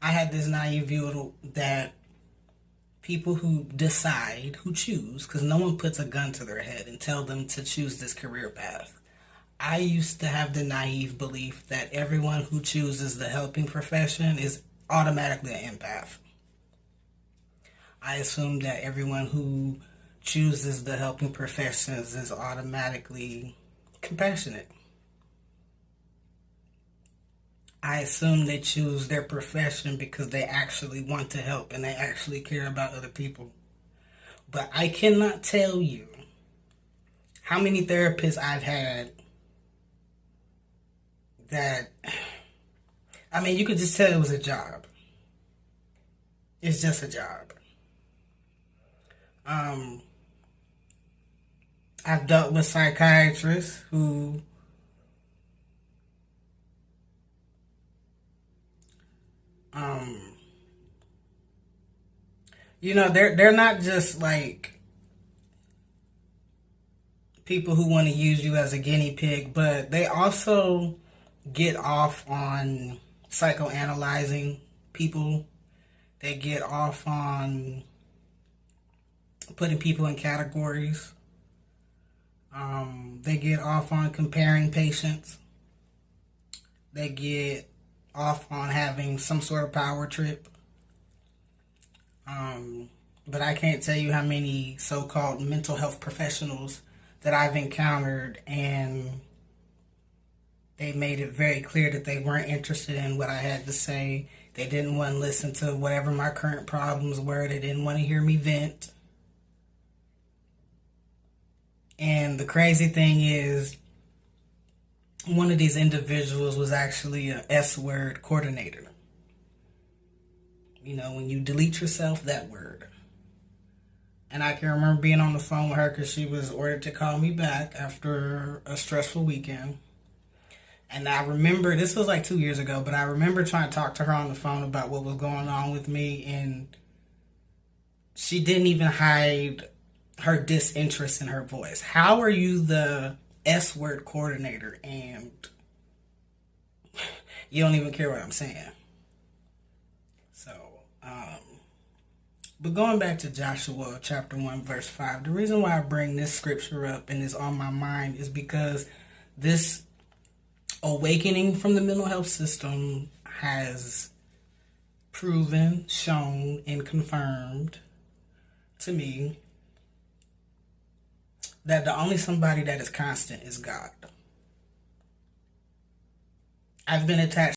I had this naive view that people who decide, who choose, because no one puts a gun to their head and tell them to choose this career path. I used to have the naive belief that everyone who chooses the helping profession is automatically an empath. I assumed that everyone who chooses the helping professions is automatically compassionate. I assume they choose their profession because they actually want to help and they actually care about other people. But I cannot tell you how many therapists I've had that, I mean, you could just tell it was a job. It's just a job. I've dealt with psychiatrists who they're not just like people who want to use you as a guinea pig, but they also get off on psychoanalyzing people. They get off on putting people in categories. They get off on comparing patients. They get off on having some sort of power trip. But I can't tell you how many so-called mental health professionals that I've encountered, and they made it very clear that they weren't interested in what I had to say. They didn't want to listen to whatever my current problems were. They didn't want to hear me vent. And the crazy thing is, one of these individuals was actually a S-word coordinator. You know, when you delete yourself, that word. And I can remember being on the phone with her because she was ordered to call me back after a stressful weekend. And I remember, this was like 2 years ago, but I remember trying to talk to her on the phone about what was going on with me, and she didn't even hide her disinterest in her voice. How are you the S-word coordinator and you don't even care what I'm saying? So, but going back to Joshua chapter 1 verse 5, the reason why I bring this scripture up and it's on my mind is because this awakening from the mental health system has proven, shown, and confirmed to me that the only somebody that is constant is God. I've been attached